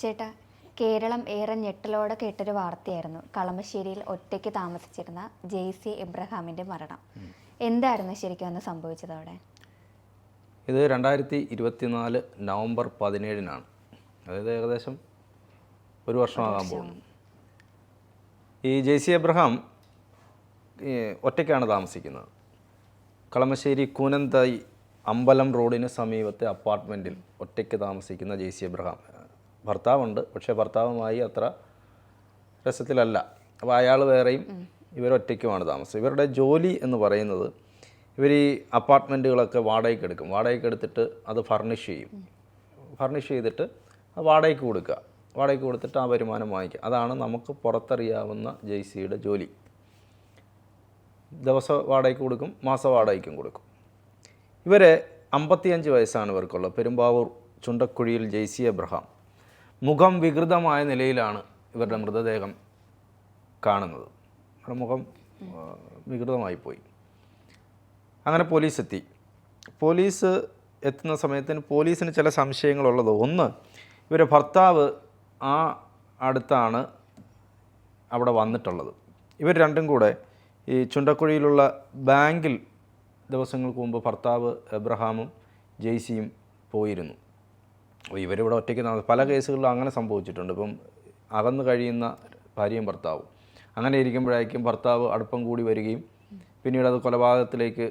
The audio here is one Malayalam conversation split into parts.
ചേട്ടാ, കേരളം ഏറെ ഞെട്ടലോടെ കേട്ടൊരു വാർത്തയായിരുന്നു കളമശ്ശേരിയിൽ ഒറ്റയ്ക്ക് താമസിച്ചിരുന്ന ജെയ്സി എബ്രഹാമിൻ്റെ മരണം. എന്തായിരുന്നു ശരിക്കും അന്ന് സംഭവിച്ചത് അവിടെ? ഇത് 2024 നവംബർ 17-നാണ്. അതായത് ഏകദേശം ഒരു വർഷമാകാൻ പോകുന്നു. ഈ ജെയ്സി എബ്രഹാം ഒറ്റയ്ക്കാണ് താമസിക്കുന്നത്. കളമശ്ശേരി കൂനന്തായി അമ്പലം റോഡിന് സമീപത്തെ അപ്പാർട്ട്മെൻറ്റിൽ ഒറ്റയ്ക്ക് താമസിക്കുന്ന ജെയ്സി എബ്രഹാം. ഭർത്താവുണ്ട്, പക്ഷേ ഭർത്താവുമായി അത്ര രസത്തിലല്ല. അപ്പോൾ അയാൾ വേറെയും ഇവരൊറ്റയ്ക്കുമാണ് താമസം. ഇവരുടെ ജോലി എന്ന് പറയുന്നത്, ഇവർ ഈ അപ്പാർട്ട്മെൻറ്റുകളൊക്കെ വാടകയ്ക്ക് എടുക്കും. വാടകയ്ക്ക് എടുത്തിട്ട് അത് ഫർണിഷ് ചെയ്യും. ഫർണിഷ് ചെയ്തിട്ട് അത് വാടകയ്ക്ക് കൊടുക്കുക. വാടകയ്ക്ക് കൊടുത്തിട്ട് ആ വരുമാനം വാങ്ങിക്കുക. അതാണ് നമുക്ക് പുറത്തറിയാവുന്ന ജെയ്സിയുടെ ജോലി. ദിവസ വാടകയ്ക്ക് കൊടുക്കും, മാസ വാടകയ്ക്കും കൊടുക്കും. ഇവരെ 55 വയസ്സാണ് ഇവർക്കുള്ളത്. പെരുമ്പാവൂർ ചുണ്ടക്കുഴിയിൽ ജെയ്സി എബ്രഹാം. മുഖം വികൃതമായ നിലയിലാണ് ഇവരുടെ മൃതദേഹം കാണുന്നത്. അവരുടെ മുഖം വികൃതമായി പോയി. അങ്ങനെ പോലീസ് എത്തി. പോലീസ് എത്തുന്ന സമയത്തിന് പോലീസിന് ചില സംശയങ്ങളുള്ളത്. ഒന്ന്, ഇവരുടെ ഭർത്താവ് ആ അടുത്താണ് അവിടെ വന്നിട്ടുള്ളത്. ഇവർ രണ്ടും കൂടെ ഈ ചുണ്ടക്കുഴിയിലുള്ള ബാങ്കിൽ ദിവസങ്ങൾക്ക് മുമ്പ് ഭർത്താവ് എബ്രഹാമും ജെയ്സിയും പോയിരുന്നു. അപ്പോൾ ഇവരിവിടെ ഒറ്റയ്ക്ക് പല കേസുകളിലും അങ്ങനെ സംഭവിച്ചിട്ടുണ്ട്. ഇപ്പം അകന്ന് കഴിയുന്ന ഭാര്യയും ഭർത്താവും അങ്ങനെ ഇരിക്കുമ്പോഴായിരിക്കും ഭർത്താവ് അടുപ്പം കൂടി വരികയും പിന്നീട് അത് കൊലപാതകത്തിലേക്ക്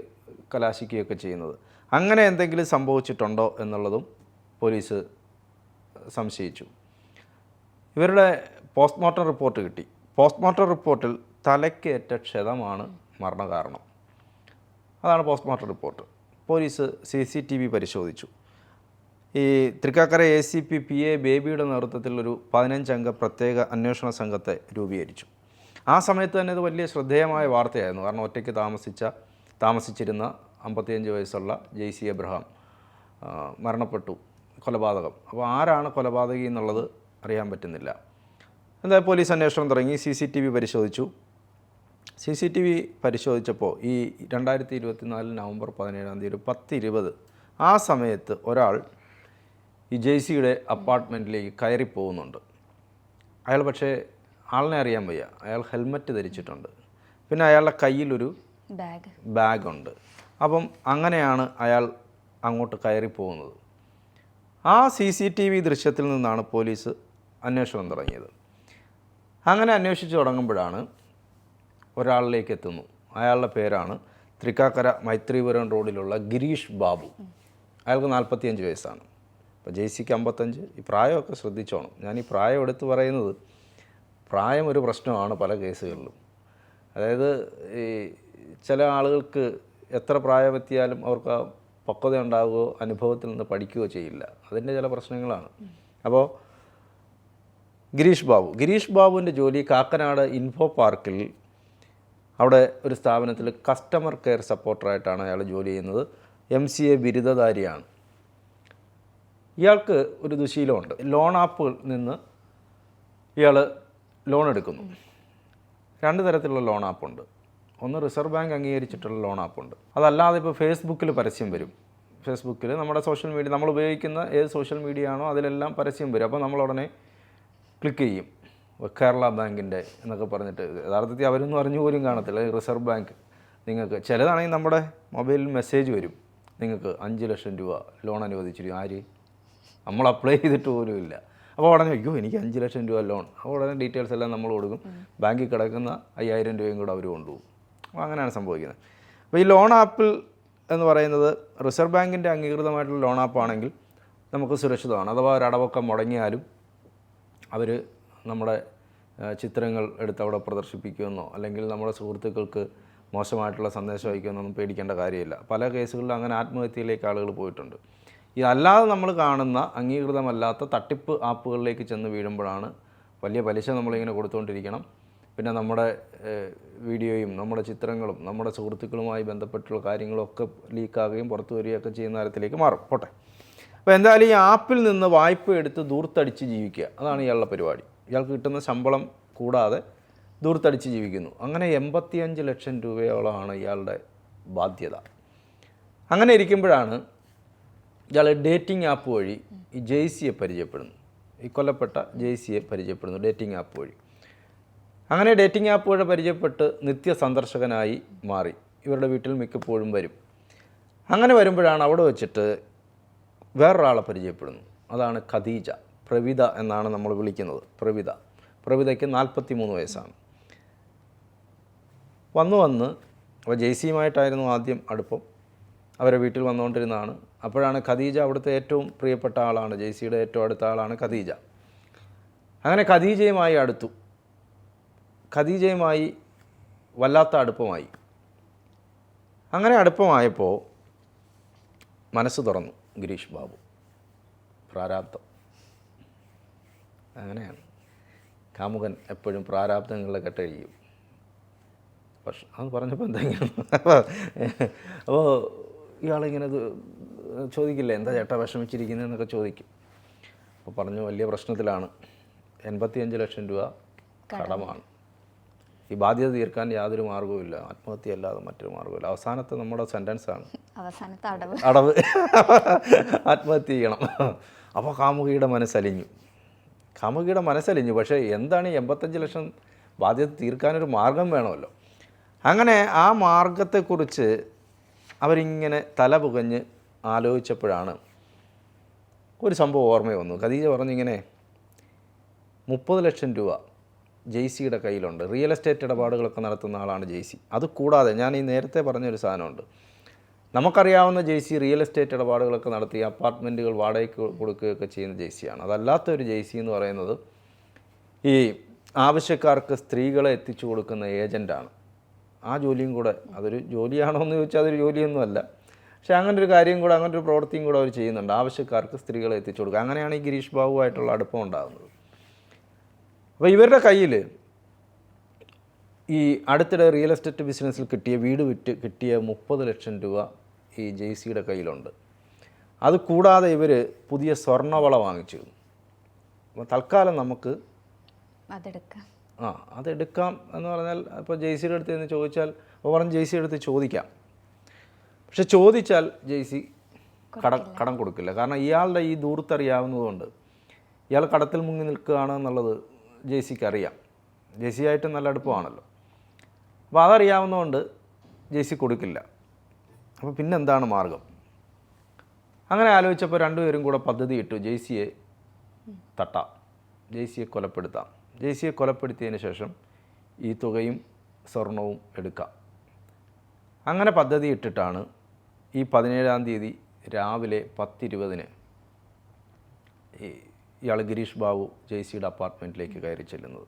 കലാശിക്കുകയൊക്കെ ചെയ്യുന്നത്. അങ്ങനെ എന്തെങ്കിലും സംഭവിച്ചിട്ടുണ്ടോ എന്നുള്ളതും പോലീസ് സംശയിച്ചു. ഇവരുടെ പോസ്റ്റ്മോർട്ടം റിപ്പോർട്ട് കിട്ടി. പോസ്റ്റ്മോർട്ടം റിപ്പോർട്ടിൽ തലയ്ക്കേറ്റ ക്ഷതമാണ് മരണകാരണം. അതാണ് പോസ്റ്റ്മോർട്ടം റിപ്പോർട്ട്. പോലീസ് CCTV പരിശോധിച്ചു. ഈ തൃക്കാക്കര ACP PA ബേബിയുടെ നേതൃത്വത്തിലൊരു 15-അംഗ പ്രത്യേക അന്വേഷണ സംഘത്തെ രൂപീകരിച്ചു. ആ സമയത്ത് തന്നെ ഇത് വലിയ ശ്രദ്ധേയമായ വാർത്തയായിരുന്നു. കാരണം ഒറ്റയ്ക്ക് താമസിച്ചിരുന്ന 55 വയസ്സുള്ള ജെയ്സി എബ്രഹാം മരണപ്പെട്ടു. കൊലപാതകം. അപ്പോൾ ആരാണ് കൊലപാതകി എന്നുള്ളത് അറിയാൻ പറ്റുന്നില്ല. എന്തായാലും പോലീസ് അന്വേഷണം തുടങ്ങി. CCTV പരിശോധിച്ചു. CCTV പരിശോധിച്ചപ്പോൾ ഈ 2024 നവംബർ 17-ാം തീയതി ഒരു 10:20 ആ സമയത്ത് ഒരാൾ ഈ ജെയ്സിയുടെ അപ്പാർട്ട്മെൻറ്റിലേക്ക് കയറി പോകുന്നുണ്ട്. അയാൾ പക്ഷേ ആളിനെ അറിയാൻ വയ്യ. അയാൾ ഹെൽമറ്റ് ധരിച്ചിട്ടുണ്ട്. പിന്നെ അയാളുടെ കയ്യിലൊരു ബാഗുണ്ട്. അപ്പം അങ്ങനെയാണ് അയാൾ അങ്ങോട്ട് കയറി പോകുന്നത്. ആ CCTV ദൃശ്യത്തിൽ നിന്നാണ് പോലീസ് അന്വേഷണം തുടങ്ങിയത്. അങ്ങനെ അന്വേഷിച്ച് തുടങ്ങുമ്പോഴാണ് ഒരാളിലേക്ക് എത്തുന്നു. അയാളുടെ പേരാണ് തൃക്കാക്കര മൈത്രിപുരം റോഡിലുള്ള ഗിരീഷ് ബാബു. അയാൾക്ക് 45 വയസ്സാണ്. അപ്പോൾ ജെയ്സിക്ക് 55. ഈ പ്രായമൊക്കെ ശ്രദ്ധിച്ചോണം. ഞാൻ ഈ പ്രായം എടുത്ത് പറയുന്നത്, പ്രായം ഒരു പ്രശ്നമാണ് പല കേസുകളിലും. അതായത് ഈ ചില ആളുകൾക്ക് എത്ര പ്രായമെത്തിയാലും അവർക്ക് പക്വത ഉണ്ടാവുകയോ അനുഭവത്തിൽ നിന്ന് പഠിക്കുകയോ ചെയ്യില്ല. അതിൻ്റെ ചില പ്രശ്നങ്ങളാണ്. അപ്പോൾ ഗിരീഷ് ബാബുവിൻ്റെ ജോലി കാക്കനാട് ഇൻഫോ പാർക്കിൽ അവിടെ ഒരു സ്ഥാപനത്തിൽ കസ്റ്റമർ കെയർ സപ്പോർട്ടറായിട്ടാണ് അയാൾ ജോലി ചെയ്യുന്നത്. MCA ബിരുദധാരിയാണ്. ഇയാൾക്ക് ഒരു ദുശീലമുണ്ട്. ലോൺ ആപ്പിൽ നിന്ന് ഇയാൾ ലോൺ എടുക്കുന്നു. 2 തരത്തിലുള്ള ലോൺ ആപ്പുണ്ട്. ഒന്ന് റിസർവ് ബാങ്ക് അംഗീകരിച്ചിട്ടുള്ള ലോൺ ആപ്പുണ്ട്. അതല്ലാതെ ഇപ്പോൾ ഫേസ്ബുക്കിൽ പരസ്യം വരും. ഫേസ്ബുക്കിൽ നമ്മുടെ സോഷ്യൽ മീഡിയ, നമ്മൾ ഉപയോഗിക്കുന്ന ഏത് സോഷ്യൽ മീഡിയ ആണോ അതിലെല്ലാം പരസ്യം വരും. അപ്പോൾ നമ്മൾ ഉടനെ ക്ലിക്ക് ചെയ്യും. കേരള ബാങ്കിൻ്റെ എന്നൊക്കെ പറഞ്ഞിട്ട് യഥാർത്ഥത്തിൽ അവരൊന്നും അറിഞ്ഞു പോലും കാണത്തില്ല. റിസർവ് ബാങ്ക് നിങ്ങൾക്ക് ചിലതാണെങ്കിൽ നമ്മുടെ മൊബൈലിൽ മെസ്സേജ് വരും, നിങ്ങൾക്ക് 5 ലക്ഷം രൂപ ലോൺ അനുവദിച്ചിരിക്കും. ആര്? നമ്മൾ അപ്ലൈ ചെയ്തിട്ട് പോലും ഇല്ല. അപ്പോൾ ഉടനെ അയ്യോ എനിക്ക് 5 ലക്ഷം രൂപ ലോൺ. അപ്പോൾ ഉടനെ ഡീറ്റെയിൽസ് എല്ലാം നമ്മൾ കൊടുക്കും. ബാങ്കിൽ കിടക്കുന്ന 5000 രൂപയും കൂടെ അവർ കൊണ്ടുപോകും. അപ്പോൾ അങ്ങനെയാണ് സംഭവിക്കുന്നത്. അപ്പോൾ ഈ ലോൺ ആപ്പിൽ എന്ന് പറയുന്നത് റിസർവ് ബാങ്കിൻ്റെ അംഗീകൃതമായിട്ടുള്ള ലോൺ ആപ്പാണെങ്കിൽ നമുക്ക് സുരക്ഷിതമാണ്. അഥവാ ഒരടവൊക്കെ മുടങ്ങിയാലും അവർ നമ്മുടെ ചിത്രങ്ങൾ എടുത്ത് അവിടെ പ്രദർശിപ്പിക്കുമെന്നോ അല്ലെങ്കിൽ നമ്മുടെ സുഹൃത്തുക്കൾക്ക് മോശമായിട്ടുള്ള സന്ദേശം അയക്കുമെന്നൊന്നും പേടിക്കേണ്ട കാര്യമില്ല. പല കേസുകളിലും അങ്ങനെ ആത്മഹത്യയിലേക്ക് ആളുകൾ പോയിട്ടുണ്ട്. ഇതല്ലാതെ നമ്മൾ കാണുന്ന അംഗീകൃതമല്ലാത്ത തട്ടിപ്പ് ആപ്പുകളിലേക്ക് ചെന്ന് വീഴുമ്പോഴാണ് വലിയ പലിശ നമ്മളിങ്ങനെ കൊടുത്തുകൊണ്ടിരിക്കണം. പിന്നെ നമ്മുടെ വീഡിയോയും നമ്മുടെ ചിത്രങ്ങളും നമ്മുടെ സുഹൃത്തുക്കളുമായി ബന്ധപ്പെട്ടുള്ള കാര്യങ്ങളൊക്കെ ലീക്കാകുകയും പുറത്തു വരികയൊക്കെ ചെയ്യുന്ന തരത്തിലേക്ക് മാറും. പോട്ടെ. അപ്പോൾ എന്തായാലും ഈ ആപ്പിൽ നിന്ന് വായ്പ എടുത്ത് ദൂർത്തടിച്ച് ജീവിക്കുക, അതാണ് ഇയാളുടെ പരിപാടി. ഇയാൾക്ക് കിട്ടുന്ന ശമ്പളം കൂടാതെ ദൂർത്തടിച്ച് ജീവിക്കുന്നു. അങ്ങനെ 85 ലക്ഷം രൂപയോളമാണ് ഇയാളുടെ ബാധ്യത. അങ്ങനെ ഇരിക്കുമ്പോഴാണ് ഇയാൾ ഡേറ്റിംഗ് ആപ്പ് വഴി ഈ ജെയ്സിയെ പരിചയപ്പെടുന്നു. ഈ കൊല്ലപ്പെട്ട ജെയ്സിയെ പരിചയപ്പെടുന്നു ഡേറ്റിംഗ് ആപ്പ് വഴി. അങ്ങനെ ഡേറ്റിംഗ് ആപ്പ് വഴി പരിചയപ്പെട്ട് നിത്യ സന്ദർശകനായി മാറി. ഇവരുടെ വീട്ടിൽ മിക്കപ്പോഴും വരും. അങ്ങനെ വരുമ്പോഴാണ് അവിടെ വെച്ചിട്ട് വേറൊരാളെ പരിചയപ്പെടുന്നു. അതാണ് ഖദീജ. പ്രവിത എന്നാണ് നമ്മൾ വിളിക്കുന്നത്. പ്രവിതയ്ക്ക് 43 വയസ്സാണ്. വന്ന് അപ്പോൾ ജെയ്സിയുമായിട്ടായിരുന്നു ആദ്യം അടുപ്പം. അവരെ വീട്ടിൽ വന്നുകൊണ്ടിരുന്നതാണ്. അപ്പോഴാണ് ഖദീജ അവിടുത്തെ ഏറ്റവും പ്രിയപ്പെട്ട ആളാണ്. ജെയ്സിയുടെ ഏറ്റവും അടുത്ത ആളാണ് ഖദീജ. അങ്ങനെ ഖദീജയുമായി അടുത്തു. ഖദീജയുമായി വല്ലാത്ത അടുപ്പമായി. അങ്ങനെ അടുപ്പമായപ്പോൾ മനസ്സ് തുറന്നു ഗിരീഷ് ബാബു. പ്രാരാബ്ധം അങ്ങനെയാണ്. കാമുകൻ എപ്പോഴും പ്രാരാബ്ധങ്ങളിലെ കെട്ടഴിയും. പക്ഷെ അത് പറഞ്ഞപ്പോൾ എന്തെങ്കിലും അപ്പോൾ ഇയാളിങ്ങനെ ചോദിക്കില്ലേ, എന്താ ചേട്ടാ വിഷമിച്ചിരിക്കുന്നതെന്നൊക്കെ ചോദിക്കും. അപ്പോൾ പറഞ്ഞു വലിയ പ്രശ്നത്തിലാണ്, 85 ലക്ഷം രൂപ കടമാണ്, ഈ ബാധ്യത തീർക്കാൻ യാതൊരു മാർഗവുമില്ല, ആത്മഹത്യ അല്ലാതെ മറ്റൊരു മാർഗമില്ല. അവസാനത്തെ നമ്മുടെ സെൻറ്റൻസാണ് അടവ്, ആത്മഹത്യ ചെയ്യണം. അപ്പോൾ കാമുകിയുടെ മനസ്സലിഞ്ഞു. പക്ഷേ എന്താണ് ഈ 85 ലക്ഷം ബാധ്യത തീർക്കാനൊരു മാർഗം വേണമല്ലോ. അങ്ങനെ ആ മാർഗത്തെക്കുറിച്ച് അവരിങ്ങനെ തല പുകഞ്ഞ് ആലോചിച്ചപ്പോഴാണ് ഒരു സംഭവം ഓർമ്മ വന്നു. ഖദീജ പറഞ്ഞിങ്ങനെ 30 ലക്ഷം രൂപ ജെയ്സിയുടെ കയ്യിലുണ്ട്. റിയൽ എസ്റ്റേറ്റ് ഇടപാടുകളൊക്കെ നടത്തുന്ന ആളാണ് ജെയ്സി. അതുകൂടാതെ ഞാൻ ഈ നേരത്തെ പറഞ്ഞൊരു സാധനമുണ്ട്. നമുക്കറിയാവുന്ന ജെയ്സി റിയൽ എസ്റ്റേറ്റ് ഇടപാടുകളൊക്കെ നടത്തി അപ്പാർട്ട്മെൻറ്റുകൾ വാടകയ്ക്ക് കൊടുക്കുകയൊക്കെ ചെയ്യുന്ന ജെയ്സിയാണ്. അതല്ലാത്തൊരു ജെയ്സി എന്ന് പറയുന്നത് ഈ ആവശ്യക്കാർക്ക് സ്ത്രീകളെ എത്തിച്ചു കൊടുക്കുന്ന ഏജൻ്റാണ്. ആ ജോലിയും കൂടെ, അതൊരു ജോലിയാണോ എന്ന് ചോദിച്ചാൽ അതൊരു ജോലിയൊന്നുമല്ല. പക്ഷേ അങ്ങനൊരു കാര്യം കൂടെ, അങ്ങനൊരു പ്രവൃത്തിയും കൂടെ അവർ ചെയ്യുന്നുണ്ട്. ആവശ്യക്കാർക്ക് സ്ത്രീകളെ എത്തിച്ചു കൊടുക്കുക. അങ്ങനെയാണ് ഈ ഗിരീഷ് ബാബുവായിട്ടുള്ള അടുപ്പം ഉണ്ടാകുന്നത്. അപ്പോൾ ഇവരുടെ കയ്യിൽ ഈ അടുത്തിടെ റിയൽ എസ്റ്റേറ്റ് ബിസിനസ്സിൽ വീട് വിറ്റ് കിട്ടിയ 30 ലക്ഷം രൂപ ഈ ജെയ്സിയുടെ കയ്യിലുണ്ട്. അത് കൂടാതെ ഇവർ പുതിയ സ്വർണ്ണവള വാങ്ങിച്ചിരുന്നു. അപ്പോൾ തൽക്കാലം നമുക്ക് അതെടുക്കാം എന്ന് പറഞ്ഞാൽ, ഇപ്പോൾ ജെയ്സിയുടെ അടുത്ത് നിന്ന് ചോദിച്ചാൽ പറഞ്ഞ് ജെയ്സിയുടെ അടുത്ത് ചോദിക്കാം. പക്ഷെ ചോദിച്ചാൽ ജെയ്സി കടം കൊടുക്കില്ല. കാരണം ഇയാളുടെ ഈ ദൂരത്തറിയാവുന്നതുകൊണ്ട് ഇയാൾ കടത്തിൽ മുങ്ങി നിൽക്കുകയാണ് എന്നുള്ളത് ജെയ്സിക്ക് അറിയാം. ജെയ്സിയായിട്ട് നല്ല അടുപ്പമാണല്ലോ. അപ്പോൾ അതറിയാവുന്നതുകൊണ്ട് ജെയ്സി കൊടുക്കില്ല. അപ്പോൾ പിന്നെന്താണ് മാർഗം? അങ്ങനെ ആലോചിച്ചപ്പോൾ രണ്ടുപേരും കൂടെ പദ്ധതി ഇട്ടു. ജെയ്സിയെ തട്ടാം, ജെയ്സിയെ കൊലപ്പെടുത്താം. ജെയ്സിയെ കൊലപ്പെടുത്തിയതിന് ശേഷം ഈ തുകയും സ്വർണവും എടുക്കാം. അങ്ങനെ പദ്ധതി ഇട്ടിട്ടാണ് ഈ 17-ാം തീയതി രാവിലെ 10:20 ഇയാൾ ഗിരീഷ് ബാബു ജെയ്സിയുടെ അപ്പാർട്ട്മെൻറ്റിലേക്ക് കയറി ചെല്ലുന്നത്.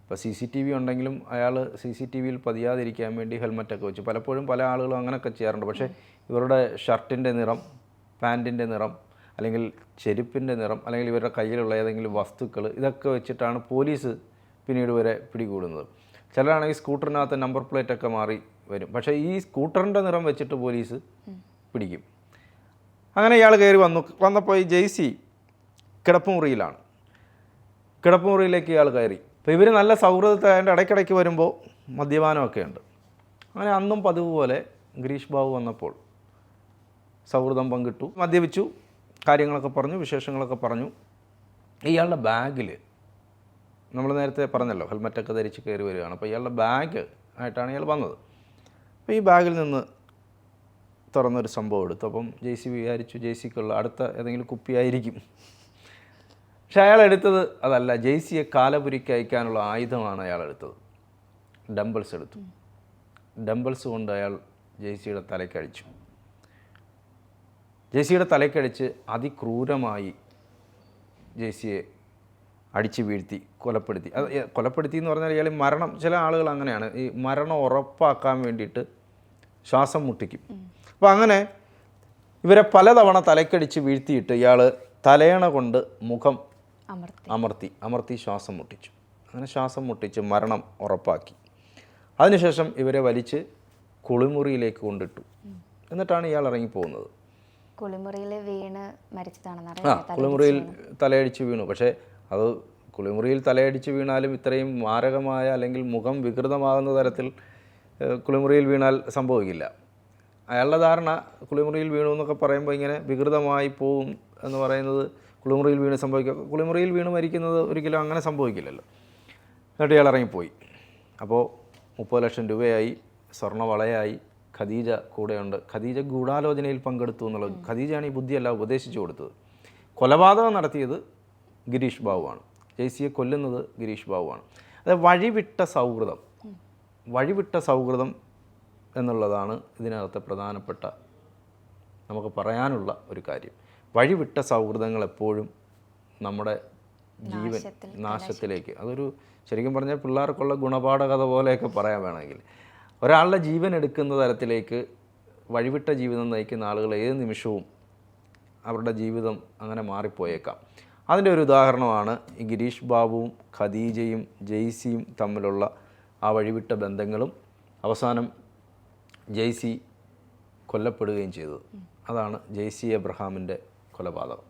ഇപ്പോൾ CCTV ഉണ്ടെങ്കിലും അയാൾ CCTVയിൽ പതിയാതിരിക്കാൻ വേണ്ടി ഹെൽമറ്റൊക്കെ വെച്ചു. പലപ്പോഴും പല ആളുകളും അങ്ങനെയൊക്കെ ചെയ്യാറുണ്ട്. പക്ഷേ ഇവരുടെ ഷർട്ടിൻ്റെ നിറം, പാൻറ്റിൻ്റെ നിറം, അല്ലെങ്കിൽ ചെരുപ്പിൻ്റെ നിറം, അല്ലെങ്കിൽ ഇവരുടെ കയ്യിലുള്ള ഏതെങ്കിലും വസ്തുക്കൾ, ഇതൊക്കെ വെച്ചിട്ടാണ് പോലീസ് പിന്നീട് വരെ പിടികൂടുന്നത്. ചിലരാണെങ്കിൽ സ്കൂട്ടറിനകത്ത് നമ്പർ പ്ലേറ്റൊക്കെ മാറി വരും. പക്ഷേ ഈ സ്കൂട്ടറിൻ്റെ നിറം വെച്ചിട്ട് പോലീസ് പിടിക്കും. അങ്ങനെ ഇയാൾ കയറി വന്നപ്പോൾ ഈ ജെയ്സി കിടപ്പുമുറിയിലാണ്. കിടപ്പുമുറിയിലേക്ക് ഇയാൾ കയറി. അപ്പോൾ ഇവർ നല്ല സൗഹൃദത്തെ അതിൻ്റെ ഇടയ്ക്കിടയ്ക്ക് വരുമ്പോൾ മദ്യപാനമൊക്കെ ഉണ്ട്. അങ്ങനെ അന്നും പതിവ് പോലെ ഗിരീഷ് ബാബു വന്നപ്പോൾ സൗഹൃദം പങ്കിട്ടു, മദ്യപിച്ചു, കാര്യങ്ങളൊക്കെ പറഞ്ഞു, വിശേഷങ്ങളൊക്കെ പറഞ്ഞു. ഇയാളുടെ ബാഗിൽ, നമ്മൾ നേരത്തെ പറഞ്ഞല്ലോ ഹെൽമറ്റൊക്കെ ധരിച്ച് കയറി വരികയാണ്. അപ്പോൾ ഇയാളുടെ ബാഗ് ആയിട്ടാണ് ഇയാൾ വന്നത്. അപ്പോൾ ഈ ബാഗിൽ നിന്ന് തുറന്നൊരു സംഭവം എടുത്തു. അപ്പം ജെയ്സി വിചാരിച്ചു ജെയ്സിക്കുള്ള അടുത്ത ഏതെങ്കിലും കുപ്പിയായിരിക്കും. പക്ഷെ അയാൾ എടുത്തത് അതല്ല. ജെയ്സിയെ കാലപുരിക്ക് അയക്കാനുള്ള ആയുധമാണ് അയാൾ എടുത്തത്. ഡംബിൾസ് എടുത്തു. ഡംബിൾസ് കൊണ്ട് അയാൾ ജെയ്സിയുടെ തലയ്ക്കടിച്ചു. ജെയ്സിയുടെ തലയ്ക്കടിച്ച് അതിക്രൂരമായി ജെയ്സിയെ അടിച്ചു വീഴ്ത്തി കൊലപ്പെടുത്തി. അത് കൊലപ്പെടുത്തി എന്ന് പറഞ്ഞാൽ ഇയാൾ മരണം, ചില ആളുകൾ അങ്ങനെയാണ്, ഈ മരണം ഉറപ്പാക്കാൻ വേണ്ടിയിട്ട് ശ്വാസം മുട്ടിക്കും. അപ്പോൾ അങ്ങനെ ഇവരെ പലതവണ തലയ്ക്കടിച്ച് വീഴ്ത്തിയിട്ട് ഇയാൾ തലയണ കൊണ്ട് മുഖം അമർത്തി ശ്വാസം മുട്ടിച്ചു. അങ്ങനെ ശ്വാസം മുട്ടിച്ച് മരണം ഉറപ്പാക്കി. അതിനുശേഷം ഇവരെ വലിച്ച് കുളിമുറിയിലേക്ക് കൊണ്ടിട്ടു. എന്നിട്ടാണ് ഇയാൾ ഇറങ്ങിപ്പോകുന്നത്. കുളിമുറിയിൽ വീണ് മരിച്ചതാണെന്ന് കുളിമുറിയിൽ തലയടിച്ച് വീണു. പക്ഷേ അത് കുളിമുറിയിൽ തലയടിച്ച് വീണാലും ഇത്രയും മാരകമായ അല്ലെങ്കിൽ മുഖം വികൃതമാകുന്ന തരത്തിൽ കുളിമുറിയിൽ വീണാൽ സംഭവിക്കില്ല. അയാളുടെ ധാരണ കുളിമുറിയിൽ വീണു എന്നൊക്കെ പറയുമ്പോൾ ഇങ്ങനെ വികൃതമായി പോവും എന്ന് പറയുന്നത് കുളിമുറിയിൽ വീണ് സംഭവിക്കുക, കുളിമുറിയിൽ വീണ് മരിക്കുന്നത് ഒരിക്കലും അങ്ങനെ സംഭവിക്കില്ലല്ലോ. എന്നിട്ട് ഇയാൾ ഇറങ്ങിപ്പോയി. അപ്പോൾ 30 ലക്ഷം രൂപയായി, സ്വർണ്ണവളയായി, ഖദീജ കൂടെയുണ്ട്. ഖദീജ ഗൂഢാലോചനയിൽ പങ്കെടുത്തു എന്നുള്ളത്, ഖദീജയാണ് ഈ ബുദ്ധിയല്ല ഉപദേശിച്ചു കൊടുത്തത്. കൊലപാതകം നടത്തിയത് ഗിരീഷ് ബാബുവാണ്, ജെയ്സിയെ കൊല്ലുന്നത് ഗിരീഷ് ബാബുവാണ്. അത് വഴിവിട്ട സൗഹൃദം എന്നുള്ളതാണ് ഇതിനകത്തെ പ്രധാനപ്പെട്ട നമുക്ക് പറയാനുള്ള ഒരു കാര്യം. വഴിവിട്ട സൗഹൃദങ്ങൾ എപ്പോഴും നമ്മുടെ ജീവൻ നാശത്തിലേക്ക്, അതൊരു ശരിക്കും പറഞ്ഞാൽ പിള്ളേർക്കുള്ള ഗുണപാഠ കഥ പോലെയൊക്കെ പറയാൻ വേണമെങ്കിൽ, ഒരാളുടെ ജീവൻ എടുക്കുന്ന തരത്തിലേക്ക് വഴിവിട്ട ജീവിതം നയിക്കുന്ന ആളുകൾ ഏത് നിമിഷവും അവരുടെ ജീവിതം അങ്ങനെ മാറിപ്പോയേക്കാം. അതിൻ്റെ ഒരു ഉദാഹരണമാണ് ഈ ഗിരീഷ് ബാബുവും ഖദീജയും ജെയ്സിയും തമ്മിലുള്ള ആ വഴിവിട്ട ബന്ധങ്ങളും അവസാനം ജെയ്സി കൊല്ലപ്പെടുകയും ചെയ്തത്. അതാണ് ജെയ്സി എബ്രഹാമിൻ്റെ കൊലപാതകം.